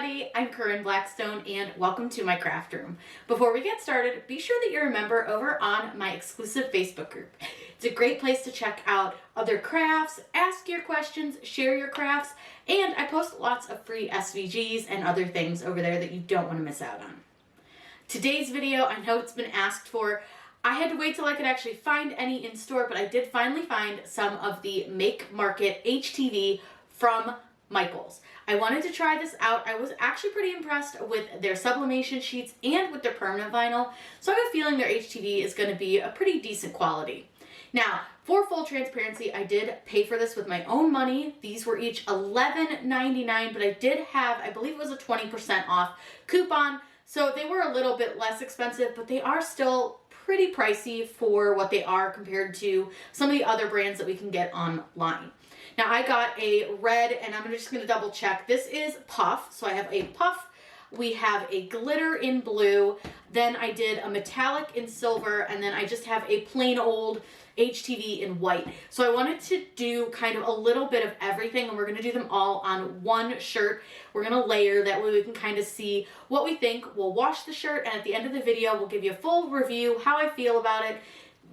everybody, I'm Corinne Blackstone and welcome to my craft room. Before we get started, be sure that you're a member over on my exclusive Facebook group. It's a great place to check out other crafts, ask your questions, share your crafts, and I post lots of free SVGs and other things over there that you don't want to miss out on. Today's video, I know it's been asked for. I had to wait till I could actually find any in store, but I did finally find some of the Make Market HTV from Michaels. I wanted to try this out. I was actually pretty impressed with their sublimation sheets and with their permanent vinyl, so I have a feeling their HTV is going to be a pretty decent quality. Now, for full transparency, I did pay for this with my own money. These were each $11.99, but I did have, I believe it was a 20% off coupon, so they were a little bit less expensive, but they are still pretty pricey for what they are compared to some of the other brands that we can get online. Now I got a red, and I'm just gonna double check. This is puff, so I have a puff. We have a glitter in blue. Then I did a metallic in silver, and then I just have a plain old HTV in white. So I wanted to do kind of a little bit of everything, and we're gonna do them all on one shirt. We're gonna layer, that way we can kind of see what we think. We'll wash the shirt, and at the end of the video, we'll give you a full review, how I feel about it.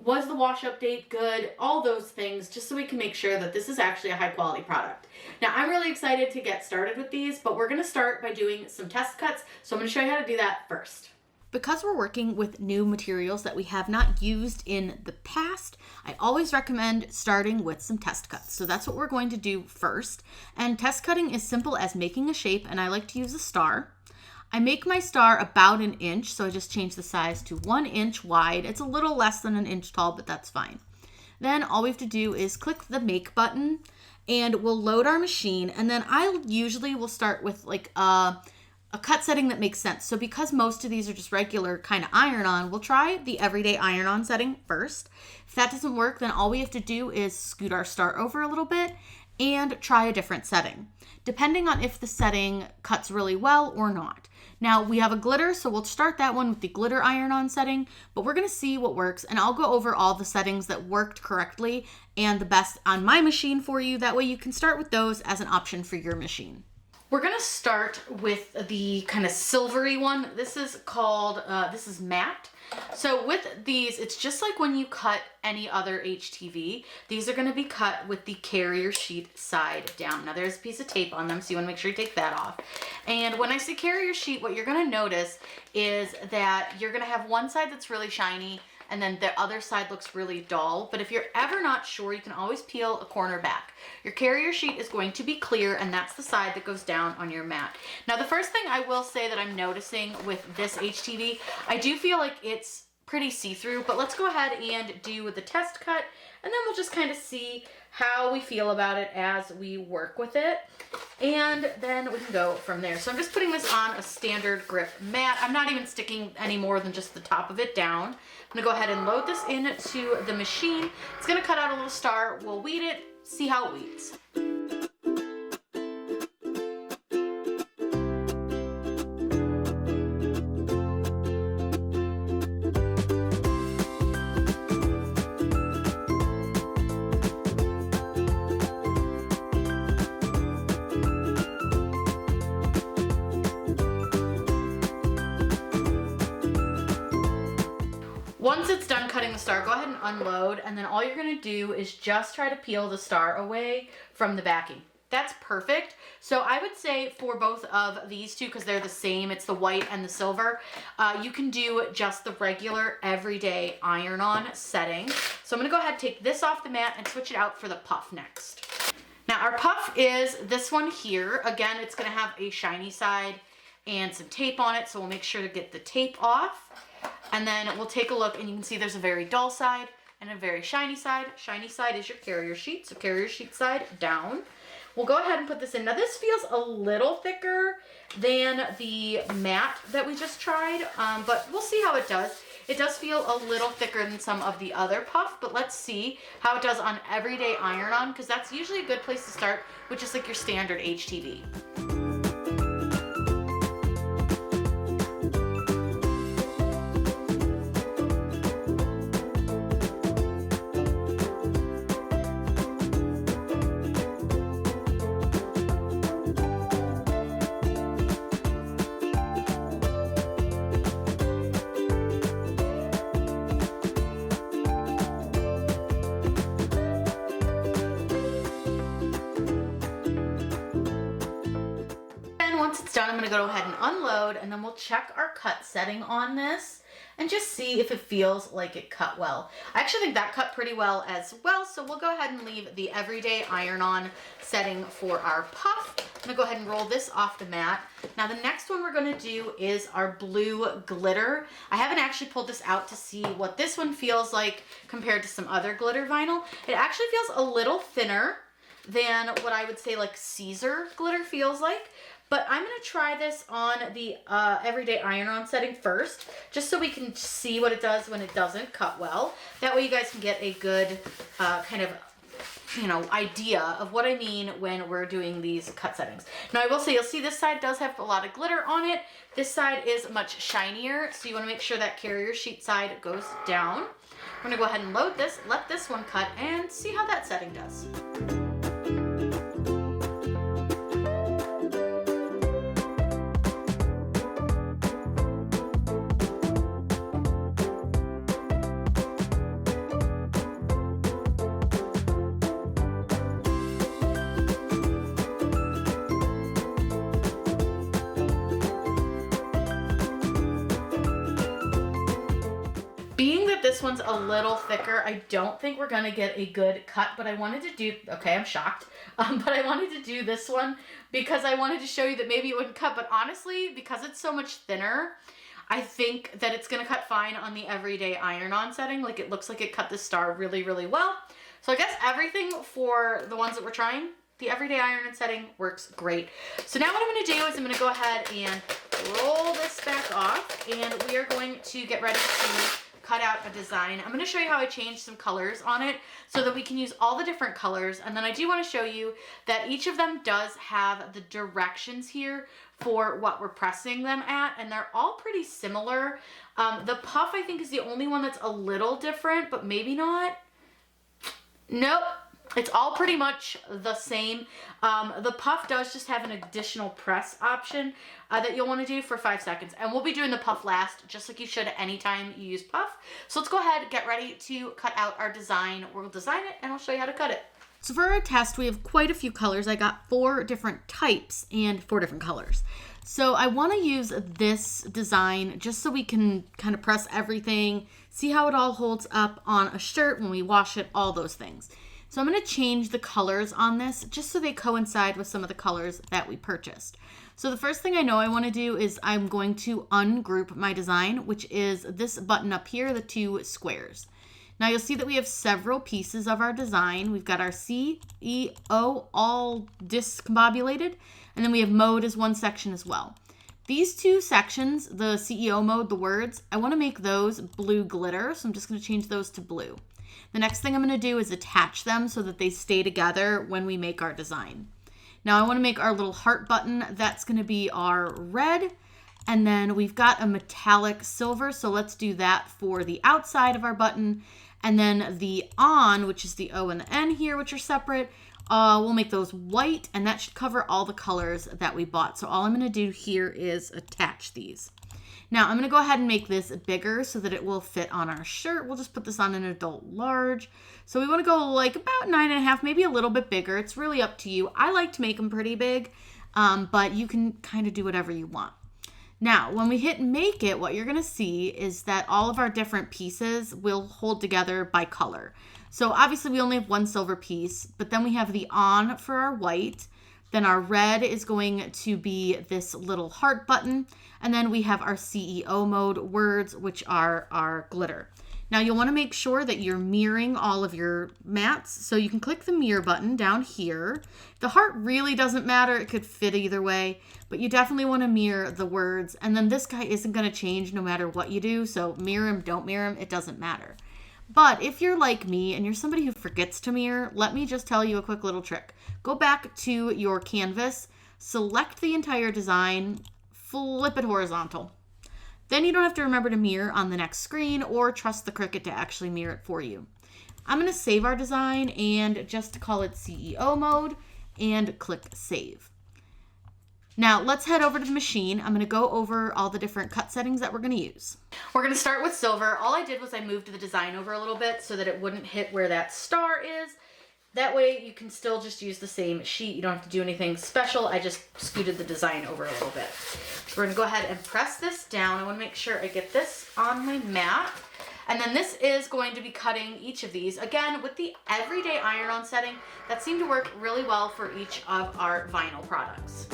Was the wash update good? All those things, just so we can make sure that this is actually a high quality product. Now, I'm really excited to get started with these, but we're gonna start by doing some test cuts. So I'm gonna show you how to do that first. Because we're working with new materials that we have not used in the past, I always recommend starting with some test cuts. So that's what we're going to do first. And test cutting is simple as making a shape, and I like to use a star. I make my star about an inch, so I just change the size to 1 inch wide. It's a little less than an inch tall, but that's fine. Then all we have to do is click the make button, and we'll load our machine. And then I usually will start with like a cut setting that makes sense. So because most of these are just regular kind of iron-on, we'll try the everyday iron-on setting first. If that doesn't work, then all we have to do is scoot our star over a little bit and try a different setting, depending on if the setting cuts really well or not. Now we have a glitter, so we'll start that one with the glitter iron-on setting, but we're gonna see what works, and I'll go over all the settings that worked correctly and the best on my machine for you. That way you can start with those as an option for your machine. We're gonna start with the kind of silvery one. This is called, this is matte. So with these, it's just like when you cut any other HTV. These are gonna be cut with the carrier sheet side down. Now there's a piece of tape on them, so you wanna make sure you take that off. And when I say carrier sheet, what you're gonna notice is that you're gonna have one side that's really shiny, and then the other side looks really dull. But if you're ever not sure, you can always peel a corner back. Your carrier sheet is going to be clear, and that's the side that goes down on your mat. Now, the first thing I will say that I'm noticing with this HTV, I do feel like it's pretty see-through, but let's go ahead and do the test cut, and then we'll just kind of see how we feel about it as we work with it, and then we can go from there. So I'm just putting this on a standard grip mat. I'm not even sticking any more than just the top of it down. I'm gonna go ahead and load this into the machine. It's gonna cut out a little star. We'll weed it, see how it weeds. Once it's done cutting the star, go ahead and unload, and then all you're gonna do is just try to peel the star away from the backing. That's perfect. So I would say for both of these two, because they're the same, it's the white and the silver, you can do just the regular everyday iron-on setting. So I'm gonna go ahead and take this off the mat and switch it out for the puff next. Now our puff is this one here. Again, it's gonna have a shiny side and some tape on it, so we'll make sure to get the tape off. And then we'll take a look, and you can see there's a very dull side and a very shiny side. Shiny side is your carrier sheet, so carrier sheet side down. We'll go ahead and put this in. Now this feels a little thicker than the matte that we just tried, but we'll see how it does. It does feel a little thicker than some of the other puff, but let's see how it does on everyday iron-on, because that's usually a good place to start with just like your standard HTV. gonna go ahead and unload, and then we'll check our cut setting on this and just see if it feels like it cut well. I actually think that cut pretty well as well, so we'll go ahead and leave the everyday iron-on setting for our puff. I'm gonna go ahead and roll this off the mat. Now the next one we're gonna do is our blue glitter. I haven't actually pulled this out to see what this one feels like compared to some other glitter vinyl. It actually feels a little thinner than what I would say like Caesar glitter feels like. But I'm going to try this on the everyday iron-on setting first, just so we can see what it does when it doesn't cut well. That way you guys can get a good kind of, you know, idea of what I mean when we're doing these cut settings. Now I will say, you'll see this side does have a lot of glitter on it. This side is much shinier, so you want to make sure that carrier sheet side goes down. We're going to go ahead and load this, let this one cut, and see how that setting does. Being that this one's a little thicker, I don't think we're gonna get a good cut, but I wanted to do, okay, I'm shocked, but I wanted to do this one because I wanted to show you that maybe it wouldn't cut, but honestly, because it's so much thinner, I think that it's gonna cut fine on the everyday iron-on setting. Like, it looks like it cut the star really, really well. So I guess everything for the ones that we're trying, the everyday iron-on setting works great. So now what I'm gonna do is I'm gonna go ahead and roll this back off, and we are going to get ready to cut out a design. I'm going to show you how I changed some colors on it so that we can use all the different colors. And then I do want to show you that each of them does have the directions here for what we're pressing them at, and they're all pretty similar. The puff, I think, is the only one that's a little different, but maybe not. Nope. It's all pretty much the same. The puff does just have an additional press option that you'll want to do for 5 seconds. And we'll be doing the puff last, just like you should anytime you use puff. So let's go ahead, get ready to cut out our design. We'll design it and I'll show you how to cut it. So for our test, we have quite a few colors. I got 4 different types and 4 different colors. So I want to use this design just so we can kind of press everything, see how it all holds up on a shirt when we wash it, all those things. So I'm going to change the colors on this just so they coincide with some of the colors that we purchased. So the first thing I know I want to do is I'm going to ungroup my design, which is this button up here, the 2 squares. Now you'll see that we have several pieces of our design. We've got our C, E, O all discombobulated, and then we have mode as one section as well. These 2 sections, the CEO mode, the words, I want to make those blue glitter, so I'm just going to change those to blue. The next thing I'm going to do is attach them so that they stay together when we make our design. Now I want to make our little heart button. That's going to be our red. And then we've got a metallic silver, so let's do that for the outside of our button. And then the on, which is the O and the N here, which are separate, we'll make those white, and that should cover all the colors that we bought. So all I'm going to do here is attach these. Now I'm going to go ahead and make this bigger so that it will fit on our shirt. We'll just put this on an adult large. So we want to go like about 9.5, maybe a little bit bigger. It's really up to you. I like to make them pretty big, but you can kind of do whatever you want. Now, when we hit make it, what you're going to see is that all of our different pieces will hold together by color. So obviously we only have 1 silver piece, but then we have the on for our white. Then our red is going to be this little heart button. And then we have our CEO mode words, which are our glitter. Now you'll want to make sure that you're mirroring all of your mats. So you can click the mirror button down here. The heart really doesn't matter. It could fit either way, but you definitely want to mirror the words. And then this guy isn't going to change no matter what you do. So mirror him, don't mirror him, it doesn't matter. But if you're like me and you're somebody who forgets to mirror, let me just tell you a quick little trick. Go back to your canvas, select the entire design, flip it horizontal. Then you don't have to remember to mirror on the next screen or trust the Cricut to actually mirror it for you. I'm going to save our design and just call it CEO mode and click save. Now let's head over to the machine. I'm going to go over all the different cut settings that we're going to use. We're going to start with silver. All I did was I moved the design over a little bit so that it wouldn't hit where that star is. That way you can still just use the same sheet. You don't have to do anything special. I just scooted the design over a little bit. So we're gonna go ahead and press this down. I wanna make sure I get this on my mat. And then this is going to be cutting each of these. Again, with the everyday iron-on setting, that seemed to work really well for each of our vinyl products.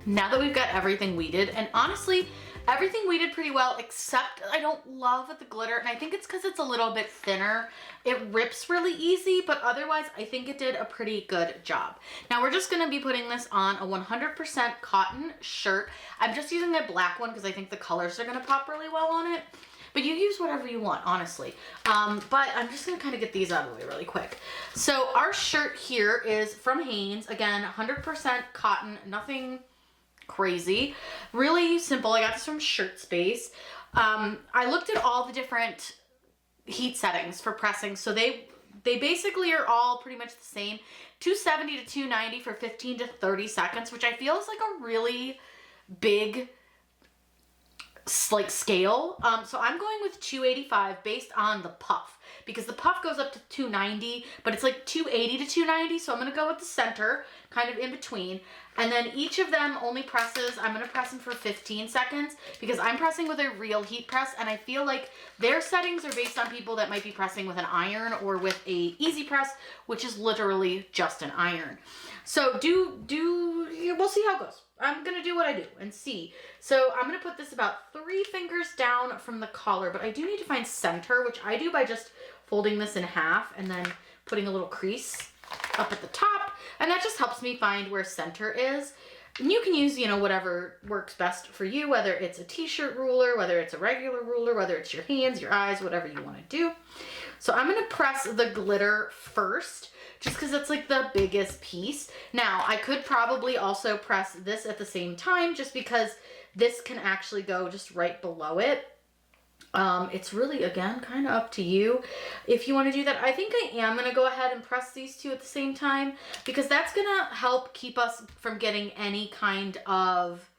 Now that we've got everything weeded, and honestly, everything weeded pretty well, except I don't love the glitter, and I think it's because it's a little bit thinner. It rips really easy, but otherwise, I think it did a pretty good job. Now we're just gonna be putting this on a 100% cotton shirt. I'm just using a black one because I think the colors are gonna pop really well on it. But you use whatever you want, honestly. But I'm just gonna kind of get these out of the way really quick. So our shirt here is from Hanes. Again, 100% cotton, nothing crazy, really simple. I got this from Shirt Space. I looked at all the different heat settings for pressing, so they basically are all pretty much the same. 270 to 290 for 15 to 30 seconds, which I feel is like a really big scale. So I'm going with 285 based on the puff, because the puff goes up to 290, but it's like 280 to 290. So I'm going to go with the center, kind of in between. And then each of them only presses, I'm going to press them for 15 seconds because I'm pressing with a real heat press, and I feel like their settings are based on people that might be pressing with an iron or with a easy press, which is literally just an iron. So we'll see how it goes. I'm going to do what I do and see. So I'm going to put this about 3 fingers down from the collar, but I do need to find center, which I do by just folding this in half and then putting a little crease up at the top. And that just helps me find where center is. And you can use, whatever works best for you, whether it's a t-shirt ruler, whether it's a regular ruler, whether it's your hands, your eyes, whatever you want to do. So I'm going to press the glitter first, just because it's like the biggest piece. Now, I could probably also press this at the same time, just because this can actually go just right below it. It's really, again, kind of up to you if you want to do that. I think I am going to go ahead and press these two at the same time, because that's going to help keep us from getting any kind of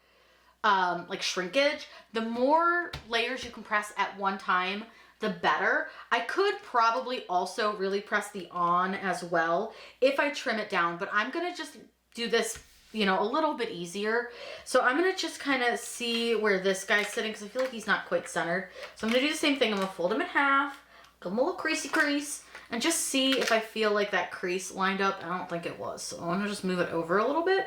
shrinkage. The more layers you can press at one time, the better. I could probably also really press the on as well if I trim it down, but I'm going to just do this a little bit easier. So I'm going to just kind of see where this guy's sitting, because I feel like he's not quite centered. So I'm going to do the same thing. I'm going to fold him in half, give him a little creasy crease, and just see if I feel like that crease lined up. I don't think it was, so I'm going to just move it over a little bit.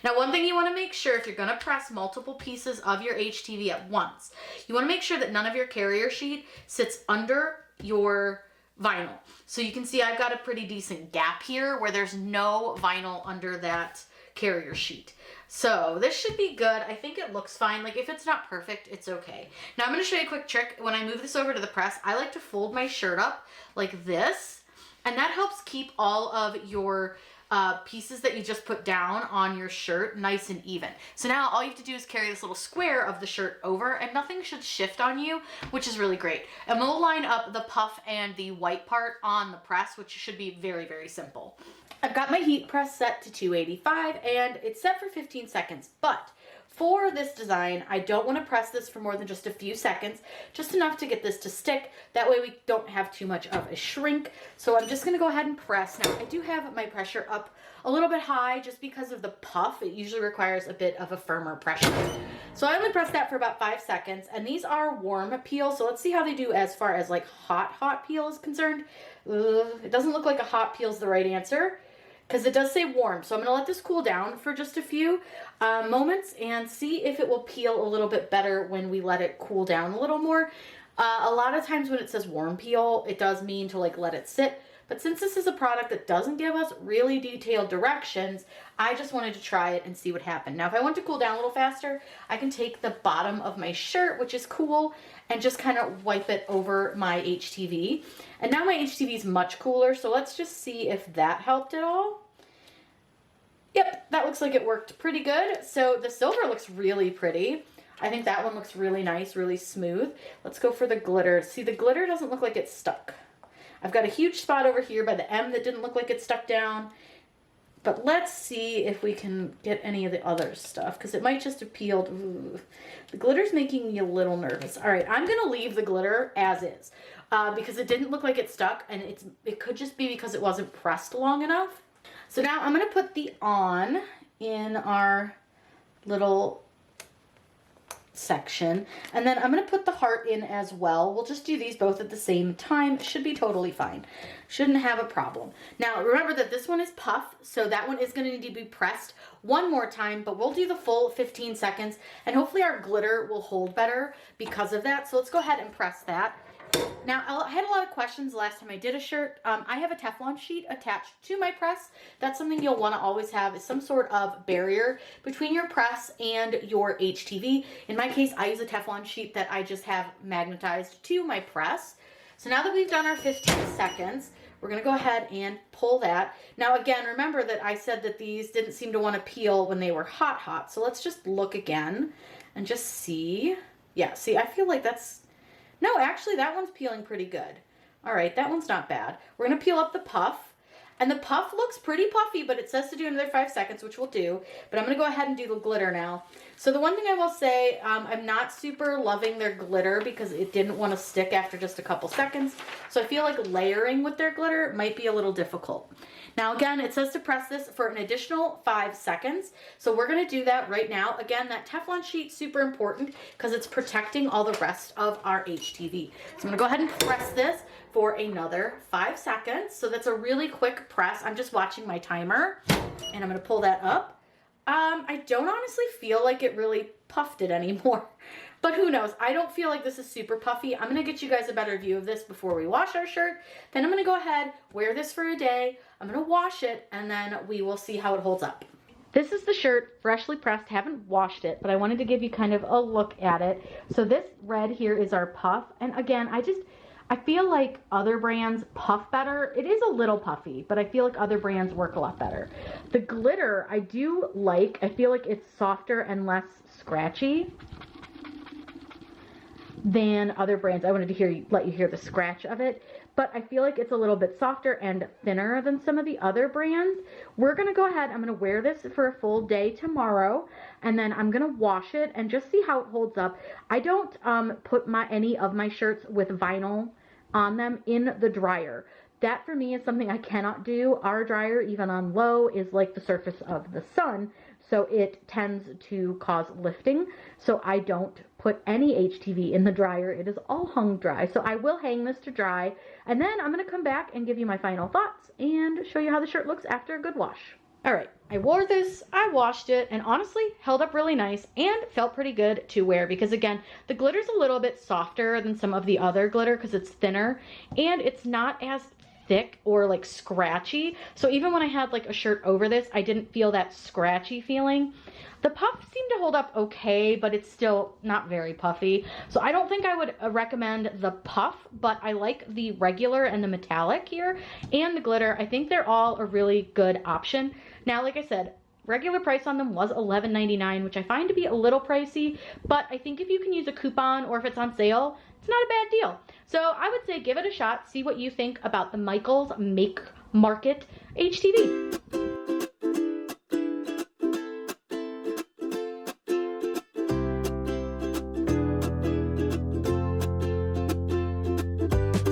Now, one thing you want to make sure, if you're going to press multiple pieces of your HTV at once, you want to make sure that none of your carrier sheet sits under your vinyl. So you can see I've got a pretty decent gap here where there's no vinyl under that carrier sheet. So this should be good. I think it looks fine. Like, if it's not perfect, it's okay. Now I'm going to show you a quick trick. When I move this over to the press, I like to fold my shirt up like this, and that helps keep all of your pieces that you just put down on your shirt nice and even. So now all you have to do is carry this little square of the shirt over, and nothing should shift on you, which is really great. And we'll line up the puff and the white part on the press, which should be very, very simple. I've got my heat press set to 285, and it's set for 15 seconds, but for this design, I don't want to press this for more than just a few seconds, just enough to get this to stick. That way we don't have too much of a shrink. So I'm just going to go ahead and press. Now, I do have my pressure up a little bit high just because of the puff. It usually requires a bit of a firmer pressure. So I only press that for about 5 seconds, and these are warm peel. So let's see how they do as far as like hot peel is concerned. It doesn't look like a hot peel is the right answer, because it does say warm. So I'm going to let this cool down for just a few moments and see if it will peel a little bit better when we let it cool down a little more. A lot of times when it says warm peel, it does mean to like let it sit, But since this is a product that doesn't give us really detailed directions, I just wanted to try it and see what happened. Now, if I want to cool down a little faster, I can take the bottom of my shirt, which is cool, and just kind of wipe it over my HTV. And now my HTV is much cooler, so let's just see if that helped at all. Yep, that looks like it worked pretty good. So the silver looks really pretty. I think that one looks really nice, really smooth. Let's go for the glitter. See, the glitter doesn't look like it's stuck. I've got a huge spot over here by the M that didn't look like it stuck down. But let's see if we can get any of the other stuff, because it might just have peeled. Ooh, the glitter's making me a little nervous. All right, I'm gonna leave the glitter as is, because it didn't look like it stuck, and it could just be because it wasn't pressed long enough. So now I'm gonna put the on in our little section, and then I'm going to put the heart in as well. We'll just do these both at the same time. It should be totally fine. Shouldn't have a problem. Now remember that this one is puff, so that one is going to need to be pressed one more time, but we'll do the full 15 seconds, and hopefully our glitter will hold better because of that. So let's go ahead and press that. Now, I had a lot of questions last time I did a shirt. I have a Teflon sheet attached to my press. That's something you'll want to always have, is some sort of barrier between your press and your HTV. In my case, I use a Teflon sheet that I just have magnetized to my press. So now that we've done our 15 seconds, we're going to go ahead and pull that. Now, again, remember that I said that these didn't seem to want to peel when they were hot. So let's just look again and just see. Yeah, see, I feel like that's... No, actually, that one's peeling pretty good. All right, that one's not bad. We're going to peel up the puff. And the puff looks pretty puffy, but it says to do another 5 seconds, which we'll do. But I'm going to go ahead and do the glitter now. So the one thing I will say, I'm not super loving their glitter because it didn't want to stick after just a couple seconds. So I feel like layering with their glitter might be a little difficult. Now, again, it says to press this for an additional 5 seconds. So we're going to do that right now. Again, that Teflon sheet, super important because it's protecting all the rest of our HTV. So I'm going to go ahead and press this for another 5 seconds. So that's a really quick press. I'm just watching my timer, and I'm going to pull that up. I don't honestly feel like it really puffed it anymore, but who knows? I don't feel like this is super puffy. I'm going to get you guys a better view of this before we wash our shirt. Then I'm going to go ahead, wear this for a day. I'm going to wash it, and then we will see how it holds up. This is the shirt, freshly pressed. Haven't washed it, but I wanted to give you kind of a look at it. So this red here is our puff, and again, I feel like other brands puff better. It is a little puffy, but I feel like other brands work a lot better. The glitter I do like. I feel like it's softer and less scratchy than other brands. I wanted to let you hear the scratch of it, but I feel like it's a little bit softer and thinner than some of the other brands. We're going to go ahead. I'm going to wear this for a full day tomorrow, and then I'm going to wash it and just see how it holds up. I don't put any of my shirts with vinyl on them in the dryer. That for me is something I cannot do. Our dryer, even on low, is like the surface of the sun, so it tends to cause lifting. So I don't put any HTV in the dryer. It is all hung dry. So I will hang this to dry, and then I'm going to come back and give you my final thoughts and show you how the shirt looks after a good wash. All right, I wore this, I washed it, and honestly held up really nice and felt pretty good to wear because, again, the glitter's a little bit softer than some of the other glitter because it's thinner and it's not as thick or like scratchy. So even when I had like a shirt over this, I didn't feel that scratchy feeling. The puff seemed to hold up okay, but it's still not very puffy. So I don't think I would recommend the puff, but I like the regular and the metallic here and the glitter. I think they're all a really good option. Now, like I said, regular price on them was $11.99, which I find to be a little pricey, but I think if you can use a coupon or if it's on sale, it's not a bad deal. So I would say give it a shot, see what you think about the Michaels Make Market HTV.